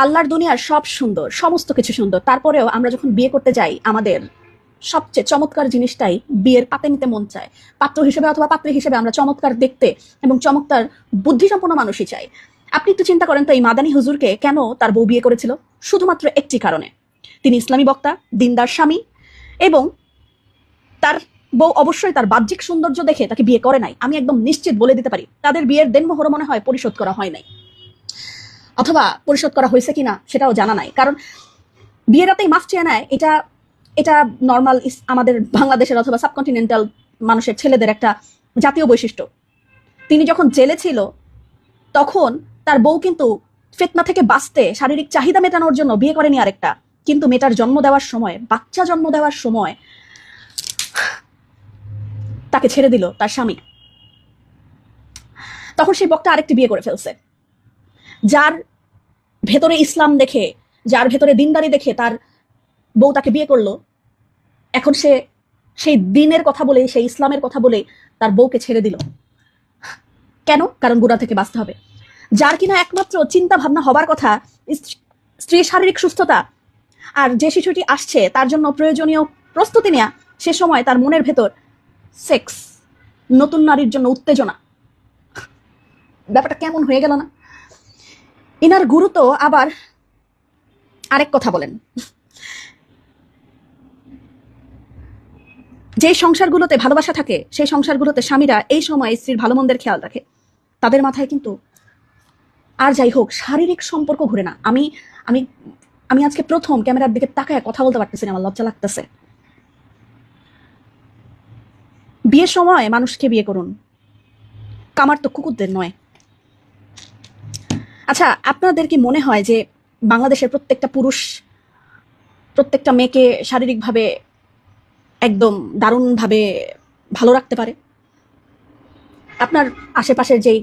আল্লাহর দুনিয়ার সব সুন্দর, সমস্ত কিছু সুন্দর, তারপরেও আমরা যখন বিয়ে করতে যাই আমাদের সবচেয়ে চমৎকার জিনিসটাই বিয়ের পাতে নিতে মন চায়। পাত্র হিসেবে অথবা পাত্রী হিসেবে আমরা চমৎকার দেখতে এবং চমৎকার বুদ্ধিসম্পন্ন মানুষই চাই। আপনি একটু চিন্তা করেন তো, এই মাদানী হুজুরকে কেন তার বউ বিয়ে করেছিল? শুধুমাত্র একটি কারণে, তিনি ইসলামী বক্তা, দিনদার স্বামী, এবং তার বউ অবশ্যই তার বাহ্যিক সৌন্দর্য দেখে তাকে বিয়ে করে নাই। আমি একদম নিশ্চিত বলে দিতে পারি তাদের বিয়ের দেনমোহর মনে হয় পরিশোধ করা হয় নাই, অথবা পরিশোধ করা হয়েছে কিনা সেটাও জানা নাই। কারণ বিয়ের রাতেই মাফ চেয়ে নেয়, এটা এটা নর্মাল আমাদের বাংলাদেশের অথবা সাবকন্টিনেন্টাল মানুষের ছেলেদের একটা জাতীয় বৈশিষ্ট্য। তিনি যখন জেলে ছিল তখন তার বউ কিন্তু ফিতনা থেকে বাঁচতে শারীরিক চাহিদা মেটানোর জন্য বিয়ে করেনি আরেকটা, কিন্তু মেয়েটার জন্ম দেওয়ার সময়, বাচ্চা জন্ম দেওয়ার সময় তাকে ছেড়ে দিল তার স্বামী। তখন সেই বক্তা আরেকটি বিয়ে করে ফেলছে। যার ভেতরে ইসলাম দেখে, যার ভেতরে দিনদারি দেখে তার বউ তাকে বিয়ে করলো, এখন সে সেই দিনের কথা বলে, সেই ইসলামের কথা বলে তার বউকে ছেড়ে দিল। কেন? কারণ গুনাহ থেকে বাঁচতে হবে। যার কিনা একমাত্র চিন্তা ভাবনা হবার কথা স্ত্রীর শারীরিক সুস্থতা, আর যে শিশুটি আসছে তার জন্য প্রয়োজনীয় প্রস্তুতি নেওয়া, সে সময় তার মনের ভেতর সেক্স, নতুন নারীর জন্য উত্তেজনা। ব্যাপারটা কেমন হয়ে গেল না? ইনার গুরু তো আবার আরেক কথা বলেন, যে সংসারগুলোতে ভালোবাসা থাকে সেই সংসারগুলোতে স্বামীরা এই সময় স্ত্রীর ভালো মন্দের খেয়াল রাখে। তাদের মাথায় কিন্তু আর যাই হোক শারীরিক সম্পর্ক ঘুরে না। আমি আমি আমি আজকে প্রথম ক্যামেরার দিকে তাকায় কথা বলতে পারতেছি না, আমার লজ্জা লাগতেছে। বিয়ের সময় মানুষকে বিয়ে করুন, কামার তো কুকুরদের নয়। আচ্ছা, আপনাদের কি মনে হয় যে বাংলাদেশের প্রত্যেকটা পুরুষ প্রত্যেকটা মেয়েকে শারীরিকভাবে একদম দারুণভাবে ভালো রাখতে পারে? আপনার আশেপাশের যেই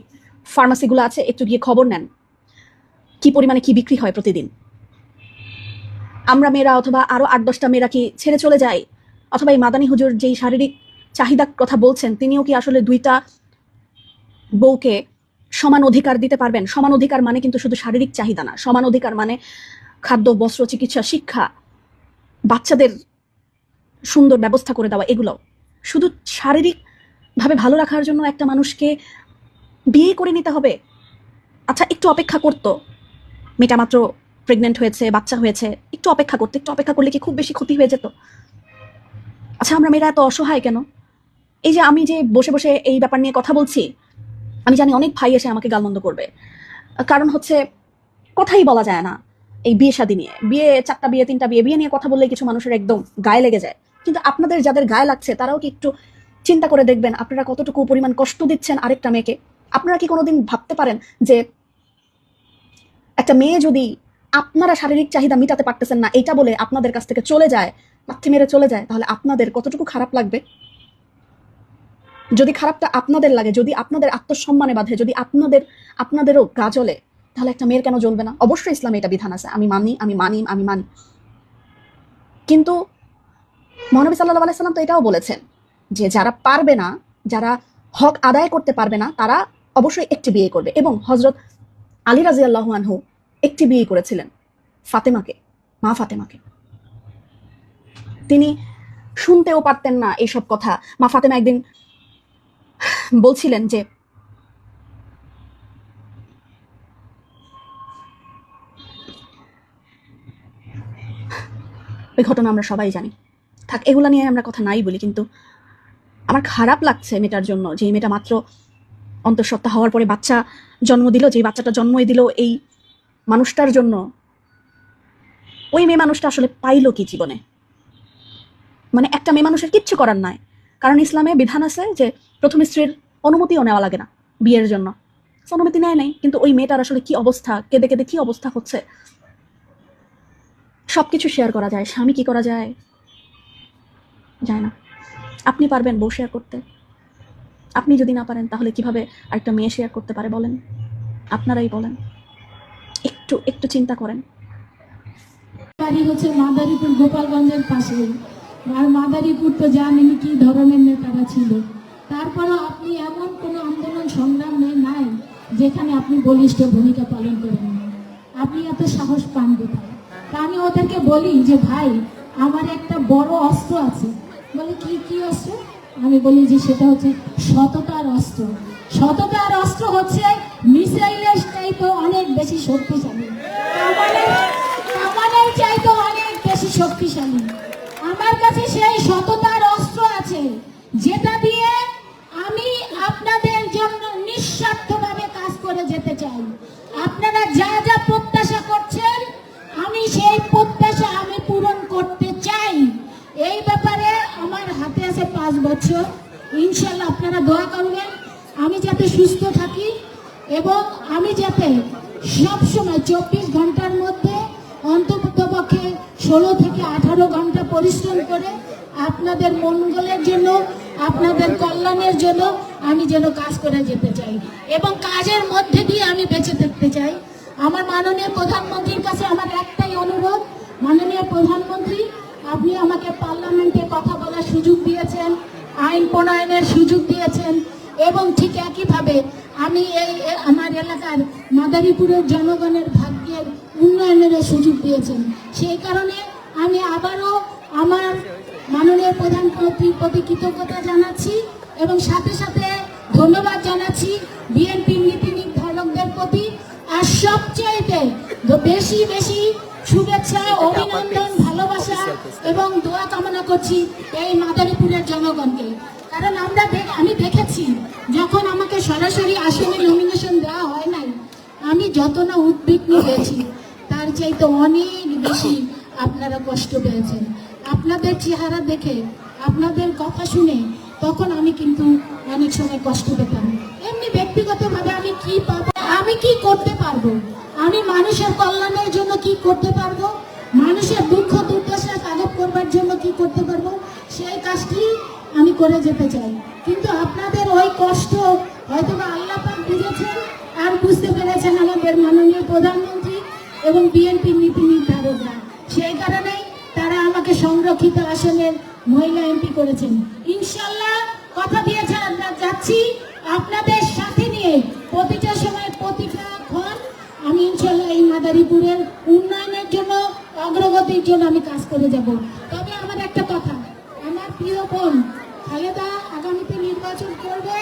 ফার্মাসিগুলো আছে একটু গিয়ে খবর নেন, কি পরিমাণে কি বিক্রি হয় প্রতিদিন। আমরা মেয়েরা অথবা আরো 8-10টা মেয়েরা কি ছেড়ে চলে যায়? অথবা এই মাদানী হুজুর যেই শারীরিক চাহিদার কথা বলছেন, তিনিও কি আসলে 2টা বউকে সমান অধিকার দিতে পারবেন? সমান অধিকার মানে কিন্তু শুধু শারীরিক চাহিদা না, সমান অধিকার মানে খাদ্য, বস্ত্র, চিকিৎসা, শিক্ষা, বাচ্চাদের সুন্দর ব্যবস্থা করে দেওয়া। এগুলো শুধু শারীরিক ভাবে ভালো রাখার জন্য একটা মানুষকে বিয়ে করে নিতে হবে? আচ্ছা, একটু অপেক্ষা করতো, মেয়েটা মাত্র প্রেগনেন্ট হয়েছে, বাচ্চা হয়েছে, একটু অপেক্ষা করতে, একটু অপেক্ষা করলে কি খুব বেশি ক্ষতি হয়ে যেত? আচ্ছা, আমরা মেয়েরা এত অসহায় কেন? এই যে আমি যে বসে বসে এই ব্যাপার নিয়ে কথা বলছি, আমি জানি অনেক ভাই এসে আমাকে গালমন্দ করবে, কারণ হচ্ছে কথাই বলা যায় না এই বিয়ে শাদী নিয়ে। বিয়ে 4টা বিয়ে, 3টা বিয়ে নিয়ে কথা বললে কিছু মানুষের একদম গায়ে লেগে যায়। কিন্তু আপনাদের যাদের গায়ে লাগছে তারাও কি একটু চিন্তা করে দেখবেন আপনারা কতটুকু পরিমাণ কষ্ট দিচ্ছেন আরেকটা মেয়েকে? আপনারা কি কোনোদিন ভাবতে পারেন যে একটা মেয়ে যদি আপনারা শারীরিক চাহিদা মিটাতে পারতেছেন না এটা বলে আপনাদের কাছ থেকে চলে যায়, লাথি মেরে চলে যায়, তাহলে আপনাদের কতটুকু খারাপ লাগবে? যদি খারাপটা আপনাদের লাগে, যদি আপনাদের আত্মসম্মানে বাঁধে, যদি আপনাদেরও গা জ্বলে, তাহলে একটা মেয়ের কেন জ্বলবে না? অবশ্যই ইসলামে এটা বিধান আছে, আমি মানি। কিন্তু মহানবী সাল্লাল্লাহু আলাইহি সাল্লাম তো এটাও বলেছেন যে যারা পারবে না, যারা হক আদায় করতে পারবে না, তারা অবশ্যই একটি বিয়ে করবে। এবং হযরত আলী রাদিয়াল্লাহু আনহু একটি বিয়ে করেছিলেন, ফাতেমাকে, মা ফাতেমাকে। তিনি শুনতেও পারতেন না এইসব কথা। মা ফাতেমা একদিন বলছিলেন যে ওই ঘটনা আমরা সবাই জানি, থাক এগুলা নিয়ে আমরা কথা নাই বলি। কিন্তু আমার খারাপ লাগছে মেয়েটার জন্য, যে মেয়েটা মাত্র অন্তঃসত্ত্বা হওয়ার পরে বাচ্চা জন্ম দিল, যে বাচ্চাটা জন্মই দিল এই মানুষটার জন্য। ওই মেয়ে মানুষটা আসলে পাইলো কি জীবনে? মানে একটা মেয়ে মানুষের কিচ্ছু করার নাই, কারণ ইসলামে বিধান আছে যে প্রথম স্ত্রীর অনুমতিও নেওয়া লাগে না বিয়ের জন্য। অনুমতি নেয় নাই, কিন্তু ওই মেয়েটার আসলে কি অবস্থা, কেঁদে কেঁদে কি অবস্থা হচ্ছে। সবকিছু শেয়ার করা যায়, স্বামী কি করা যায়? যায় না। আপনি পারবেন বউ শেয়ার করতে? আপনি যদি না পারেন তাহলে কিভাবে আরেকটা মেয়ে শেয়ার করতে পারে বলেন? আপনারাই বলেন, একটু একটু চিন্তা করেন। বাড়ি হচ্ছে মাদারীপুর, গোপালগঞ্জের পাশে। আর মাদারীপুর তো জানেনই কি ধরনের নেতারা ছিল। তারপরেও আপনি এমন কোনো আন্দোলন সংগ্রাম নেন যেখানে আপনি বলিষ্ঠ ভূমিকা পালন করেন। আপনি এত সাহস পান কোথায়? তা আমি ওদেরকে বলি যে ভাই, আমার একটা বড় অস্ত্র আছে। বলে কি কি অস্ত্র? আমি বলি যে সেটা হচ্ছে সততার অস্ত্র। সততার অস্ত্র হচ্ছে মিসাইলের চাইতে অনেক বেশি শক্তিশালী, কামানের চাইতে অনেক বেশি শক্তিশালী। আমার কাছে সেই সততার অস্ত্র আছে, যেটা দিয়ে আমি আপনাদের জন্য নিঃস্বার্থভাবে কাজ করে যেতে চাই। আপনারা যা যা প্রত্যাশা করছেন, আমি সেই প্রত্যাশা আমি পূরণ করতে চাই। এই ব্যাপারে আমার হাতে আছে 5 বছর। ইনশাল্লাহ আপনারা দোয়া করবেন আমি যাতে সুস্থ থাকি এবং আমি যাতে সবসময় 24 ঘন্টার মধ্যে অন্ততপক্ষে 16 থেকে 18 ঘন্টা পরিশ্রম করে আপনাদের মঙ্গলের জন্য, আপনাদের কল্যাণের জন্য আমি যেন কাজ করে যেতে চাই এবং কাজের মধ্যে দিয়ে আমি বেঁচে থাকতে চাই। আমার মাননীয় প্রধানমন্ত্রীর কাছে আমার একটাই অনুরোধ, মাননীয় প্রধানমন্ত্রী, আপনি আমাকে পার্লামেন্টে কথা বলার সুযোগ দিয়েছেন, আইন প্রণয়নের সুযোগ দিয়েছেন এবং ঠিক একইভাবে আমি আমার এলাকার মাদারীপুরের জনগণের ভাগ্যের উন্নয়নের সুযোগ দিয়েছেন। সেই কারণে আমি আবারও আমার মাননীয় প্রধানমন্ত্রীর প্রতি কৃতজ্ঞতা জানাচ্ছি এবং সাথে সাথে ধন্যবাদ জানাচ্ছি বিএনপি নীতি নির্ধারকদের প্রতি। আর সবচাইতে বেশি বেশি শুভেচ্ছা, অভিনন্দন, ভালোবাসা এবং দোয়া কামনা করছি এই মাদারীপুরের জনগণকে। কারণ আমি দেখেছি যখন আমাকে সরাসরি আসনে নমিনেশন দেওয়া হয় নাই, আমি যত না উদ্বিগ্ন হয়েছি তার চাইতে অনেক বেশি আপনারা কষ্ট পেয়েছেন। আপনাদের চেহারা দেখে, আপনাদের কথা শুনে তখন আমি কিন্তু অনেক সময় কষ্ট পেতাম। এমনি ব্যক্তিগতভাবে আমি কি পাবো, আমি কি করতে পারবো, আমি মানুষের কল্যাণের জন্য কি করতে পারবো, মানুষের দুঃখ দুর্দশা লাঘব করবার জন্য কি করতে পারবো, সেই কাজটি আমি করে যেতে চাই। কিন্তু আপনাদের ওই কষ্ট হয়তো বা আল্লাহ পাক বুঝেছেন আর বুঝতে পেরেছেন আমাদের মাননীয় প্রধানমন্ত্রী এবং বিএনপির নীতি নির্ধারকরা। সেই কারণেই তারা আমাকে সংরক্ষিত আসনের মহিলা এমপি করেছেন। ইনশাল্লাহ কথা দিয়েছেন, আমরা যাচ্ছি আপনাদের সাথে নিয়ে প্রতিটা সময় প্রতিটা ক্ষণ আমি ইনশাল্লাহ এই মাদারীপুরের উন্নয়নের জন্য, অগ্রগতির জন্য আমি কাজ করে যাব। তবে আমার একটা কথা, আমার প্রিয় বোন খালেদা আগামীতে নির্বাচন করবে,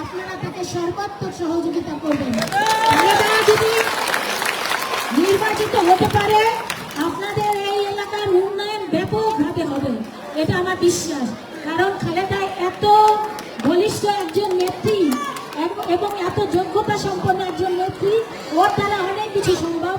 আপনারা তাকে সর্বাত্মক সহযোগিতা করবেন। খালেদা যদি নির্বাচিত হতে পারে, আপনাদের এই এলাকার উন্নয়ন ব্যাপকভাবে হবে, এটা আমার বিশ্বাস। কারণ খালেদা এত বলিষ্ঠ একজন নেত্রী এবং এত যোগ্যতা সম্পন্ন একজন নেত্রী, ওর দ্বারা অনেক কিছু সম্ভব।